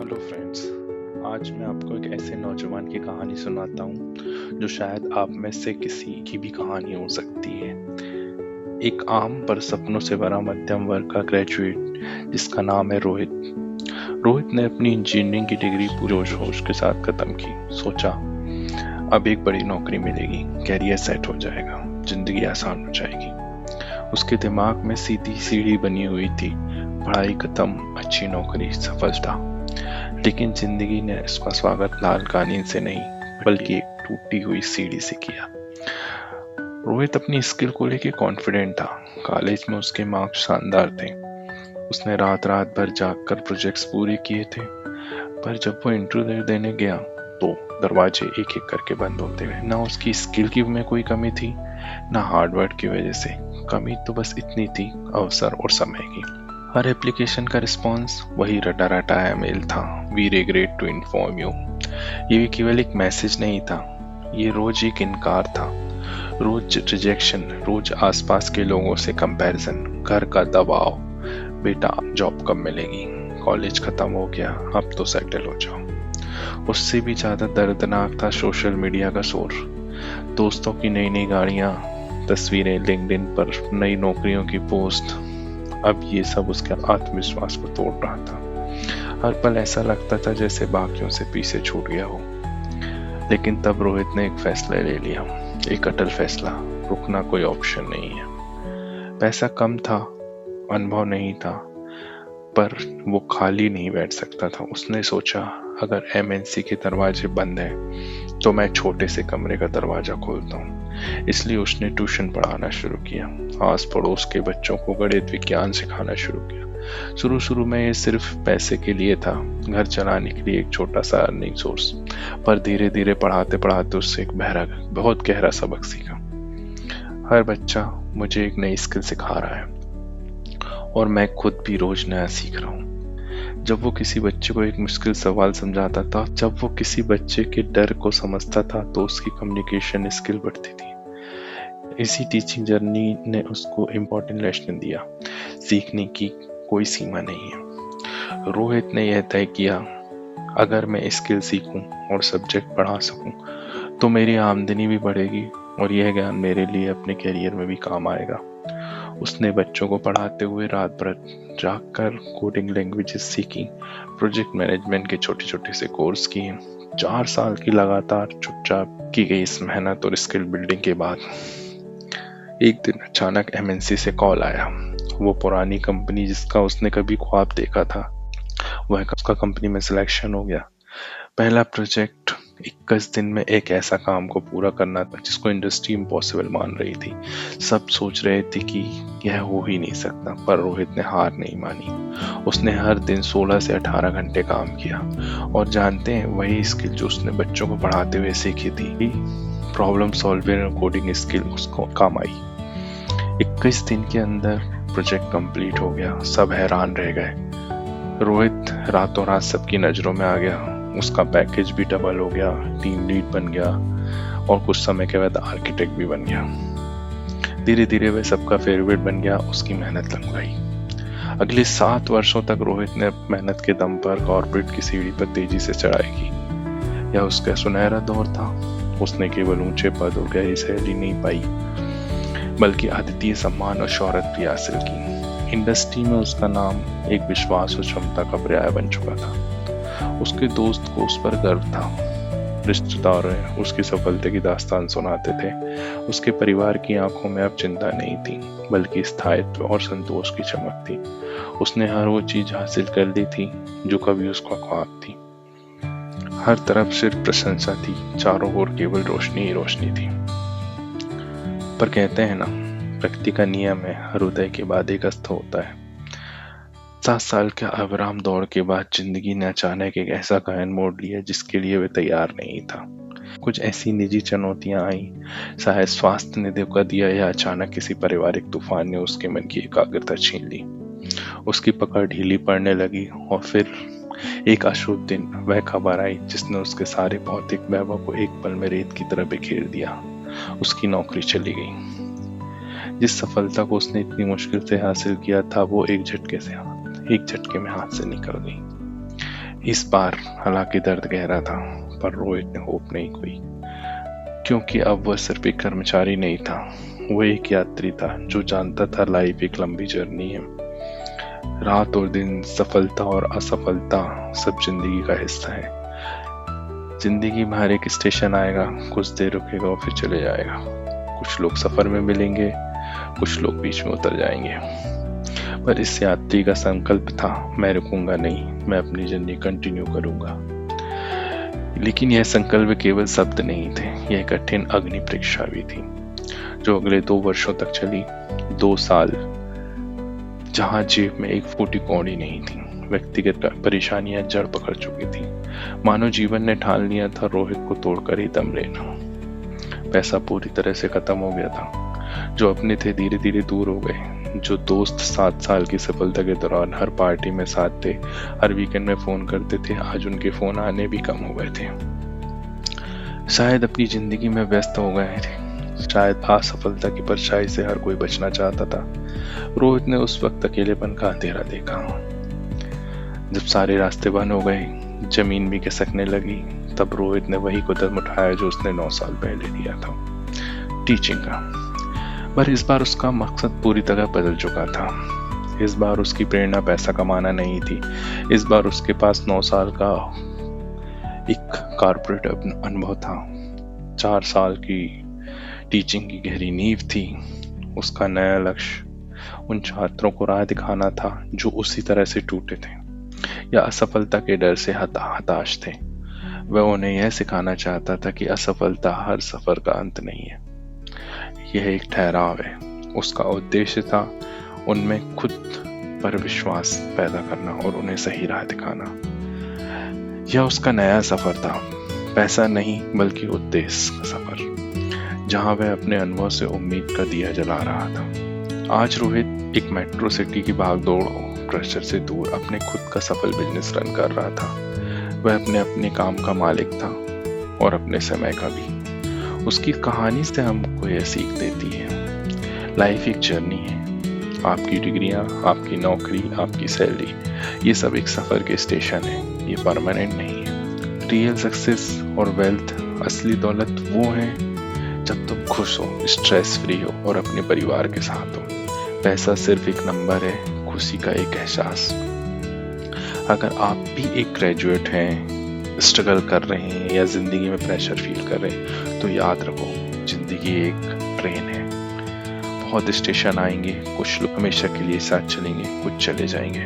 Hello friends. आज मैं आपको एक ऐसे नौजवान की कहानी सुनाता हूँ जो शायद आप में से किसी की भी कहानी हो सकती है। एक आम पर सपनों से भरा मध्यम वर्ग का ग्रेजुएट जिसका नाम है रोहित। रोहित ने अपनी इंजीनियरिंग की डिग्री पूरे जोश होश के साथ खत्म की। सोचा अब एक बड़ी नौकरी मिलेगी, कैरियर सेट हो जाएगा, जिंदगी आसान हो जाएगी। उसके दिमाग में सीधी सीढ़ी बनी हुई थी, पढ़ाई खत्म, अच्छी नौकरी, सफलता। लेकिन जिंदगी ने इसका स्वागत लाल कालीन से नहीं बल्कि एक टूटी हुई सीढ़ी से किया। रोहित अपनी स्किल को लेकर कॉन्फिडेंट था। कॉलेज में उसके मार्क्स शानदार थे। उसने रात रात भर जागकर प्रोजेक्ट्स पूरे किए थे। पर जब वो इंटरव्यू देने गया तो दरवाजे एक एक करके बंद होते गए। ना उसकी स्किल की में कोई कमी थी, ना हार्डवर्क की वजह से। कमी तो बस इतनी थी, अवसर और समय की। हर एप्लीकेशन का रिस्पॉन्स वही रटा रटाया मेल था, we regret to inform you. ये भी केवल एक मैसेज नहीं था, ये रोज एक इनकार था, रोज रिजेक्शन, रोज आसपास के लोगों से कंपैरिजन, घर का दबाव, बेटा जॉब कब मिलेगी, कॉलेज खत्म हो गया, अब तो सेटल हो जाओ। उससे भी ज्यादा दर्दनाक था सोशल मीडिया का शोर। दोस्तों की नई नई गाड़ियां, तस्वीरें, लिंक्डइन पर नई नौकरियों की पोस्ट। अब ये सब उसके आत्मविश्वास को तोड़ रहा था। हर पल ऐसा लगता था जैसे बाकियों से पीछे छूट गया हो। लेकिन तब रोहित ने एक फैसला ले लिया, एक अटल फैसला, रुकना कोई ऑप्शन नहीं है। पैसा कम था, अनुभव नहीं था, पर वो खाली नहीं बैठ सकता था। उसने सोचा अगर एमएनसी के दरवाजे बंद है तो मैं छोटे से कमरे का दरवाजा खोलता हूँ। इसलिए उसने ट्यूशन पढ़ाना शुरू किया। आस पड़ोस के बच्चों को गणित विज्ञान सिखाना शुरू किया। शुरू में ये सिर्फ पैसे के लिए था, घर चलाने के लिए एक छोटा सा अर्निंग सोर्स। पर धीरे धीरे पढ़ाते पढ़ाते उससे एक बहुत गहरा सबक सीखा। हर बच्चा मुझे एक नई स्किल सिखा रहा है और मैं खुद भी रोज नया सीख रहा हूँ। जब वो किसी बच्चे को एक मुश्किल सवाल समझाता था, जब वो किसी बच्चे के डर को समझता था, तो उसकी कम्युनिकेशन स्किल बढ़ती थी। इसी टीचिंग जर्नी ने उसको इम्पोर्टेंट लेसन दिया, सीखने की कोई सीमा नहीं है। रोहित ने यह तय किया, अगर मैं स्किल सीखूं और सब्जेक्ट पढ़ा सकूं तो मेरी आमदनी भी बढ़ेगी और यह ज्ञान मेरे लिए अपने करियर में भी काम आएगा। उसने बच्चों को पढ़ाते हुए रात भर जागकर कोडिंग लैंग्वेजेस सीखी, प्रोजेक्ट मैनेजमेंट के छोटे छोटे से कोर्स किए। 4 साल की लगातार चुपचाप की गई इस मेहनत और स्किल बिल्डिंग के बाद एक दिन अचानक एमएनसी से कॉल आया। वो पुरानी कंपनी जिसका उसने कभी ख्वाब देखा था, वह उसका कंपनी में सिलेक्शन हो गया। पहला प्रोजेक्ट 21 दिन में एक ऐसा काम को पूरा करना था जिसको इंडस्ट्री इम्पॉसिबल मान रही थी। सब सोच रहे थे कि यह हो ही नहीं सकता, पर रोहित ने हार नहीं मानी। उसने हर दिन 16 से 18 घंटे काम किया और जानते हैं, वही स्किल जो उसने बच्चों को पढ़ाते हुए सीखी थी, प्रॉब्लम सॉल्विंग और कोडिंग स्किल, उसको काम आई। 21 दिन के अंदर प्रोजेक्ट कंप्लीट हो गया। सब हैरान रह गए। रोहित रातों रात सबकी नजरों में आ गया। उसका पैकेज भी डबल हो गया, टीम लीड बन गया और कुछ समय के बाद आर्किटेक्ट भी बन गया। धीरे धीरे वह सबका फेवरेट बन गया। उसकी मेहनत लग गई। अगले 7 वर्षों तक रोहित ने मेहनत के दम पर कॉर्पोरेट की सीढ़ी पर तेजी से चढ़ाई की। यह उसका सुनहरा दौर था। उसने केवल ऊंचे पद और गहरी सैलरी नहीं पाई, बल्कि अद्वितीय सम्मान और शोहरत भी हासिल की। इंडस्ट्री में उसका नाम एक विश्वास और क्षमता का पर्याय बन चुका था। उसके दोस्त को उस पर गर्व था। रिश्तेदार उसकी सफलता की दास्तान सुनाते थे। उसके परिवार की आंखों में अब चिंता नहीं थी, बल्कि स्थायित्व और संतोष की चमक थी। उसने हर वो चीज हासिल कर ली थी जो कभी उसका ख्वाब थी। हर तरफ सिर्फ प्रशंसा थी, चारों ओर केवल रोशनी ही रोशनी थी। पर कहते हैं ना, प्रकृति का नियम है, हर उदय के बाद एक अस्त होता है। 7 साल के अविराम दौड़ के बाद जिंदगी ने अचानक एक ऐसा कहन मोड़ लिया जिसके लिए वह तैयार नहीं था। कुछ ऐसी निजी चुनौतियां आई, शायद स्वास्थ्य ने धोखा दिया या अचानक किसी पारिवारिक तूफान ने उसके मन की एकाग्रता छीन ली। उसकी पकड़ ढीली पड़ने लगी और फिर एक अशुभ दिन वह खबर आई जिसने उसके सारे भौतिक वैभव को एक पल में रेत की तरह बिखेर दिया। उसकी नौकरी चली गई। जिस सफलता को उसने इतनी मुश्किल से हासिल किया था, वो एक झटके में हाथ से निकल गई। इस बार हालांकि दर्द गहरा था, पर रोहित ने होप नहीं खोई, क्योंकि अब वह सिर्फ एक कर्मचारी नहीं था, वो एक यात्री था जो जानता था लाइफ एक लंबी जर्नी है। रात और दिन, सफलता और असफलता सब जिंदगी का हिस्सा है। जिंदगी में हर एक स्टेशन आएगा, कुछ देर रुकेगा और फिर चले जाएगा। कुछ लोग सफर में मिलेंगे, कुछ लोग बीच में उतर जाएंगे, पर इस यात्री का संकल्प था, मैं रुकूंगा नहीं, मैं अपनी जर्नी कंटिन्यू करूंगा। लेकिन यह संकल्प केवल शब्द नहीं थे, यह कठिन अग्नि परीक्षा भी थी, जो अगले 2 वर्षों तक चली। 2 साल जहां जेब में एक फूटी कौड़ी नहीं थी, व्यक्तिगत परेशानियां जड़ पकड़ चुकी थी, मानो जीवन ने ठान लिया था रोहित को तोड़कर ही दम लेना। पैसा पूरी तरह से खत्म हो गया था, जो अपने थे धीरे धीरे दूर हो गए। जो दोस्त 7 साल की सफलता के दौरान हर पार्टी में साथ थे, हर वीकेंड में फोन करते थे, आज उनके फोन आने भी कम हो गए थे। शायद अपनी जिंदगी में व्यस्त हो गए थे, शायद असफलता की परछाई से हर कोई बचना चाहता था। रोहित ने उस वक्त अकेलेपन का अंधेरा देखा। जब सारे रास्ते बंद हो गए, जमीन भी खिसकने लगी, तब रोहित ने वही कदम उठाया जो उसने 9 साल पहले लिया था, टीचिंग का। पर इस बार उसका मकसद पूरी तरह बदल चुका था। इस बार उसकी प्रेरणा पैसा कमाना नहीं थी, इस बार उसके पास 9 साल का एक कॉर्पोरेट अनुभव था, 4 साल की टीचिंग की गहरी नींव थी। उसका नया लक्ष्य उन छात्रों को राह दिखाना था जो उसी तरह से टूटे थे या असफलता के डर से हताश थे। वह उन्हें यह सिखाना चाहता था कि असफलता हर सफर का अंत नहीं है, यह एक ठहराव है। उसका उद्देश्य था उनमें खुद पर विश्वास पैदा करना और उन्हें सही राह दिखाना। यह उसका नया सफर था, पैसा नहीं बल्कि उद्देश्य का सफर, जहां वह अपने अनुभव से उम्मीद का दिया जला रहा था। आज रोहित एक मेट्रो सिटी की भागदौड़ प्रेशर से दूर अपने खुद का सफल बिजनेस रन कर रहा था। वह अपने काम का मालिक था और अपने समय का भी। उसकी कहानी से हमको यह सीख देती है, लाइफ एक जर्नी है। आपकी डिग्रियां, आपकी नौकरी, आपकी सैलरी, ये सब एक सफर के स्टेशन है, ये परमानेंट नहीं है। रियल सक्सेस और वेल्थ, असली दौलत वो है जब तुम खुश हो, स्ट्रेस फ्री हो और अपने परिवार के साथ हो। पैसा सिर्फ एक नंबर है, खुशी का एक एहसास। अगर आप भी एक ग्रेजुएट हैं, स्ट्रगल कर रहे हैं या जिंदगी में प्रेशर फील कर रहे हैं, तो याद रखो, जिंदगी एक ट्रेन है। बहुत स्टेशन आएंगे, कुछ लोग हमेशा के लिए साथ चलेंगे, कुछ चले जाएंगे,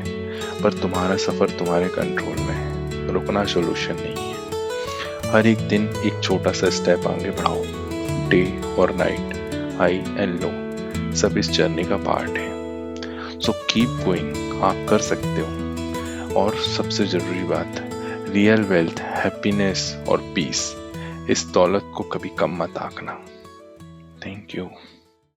पर तुम्हारा सफर तुम्हारे कंट्रोल में है। रुकना सोल्यूशन नहीं है। हर एक दिन एक छोटा सा स्टेप आगे बढ़ाओ। डे और नाइट, हाई एंड लो, सब इस जर्नी का पार्ट है। सो कीप गोइंग, आप कर सकते हो। और सबसे जरूरी बात, रियल वेल्थ, हैप्पीनेस और पीस, इस दौलत को कभी कम मत आंकना। Thank you.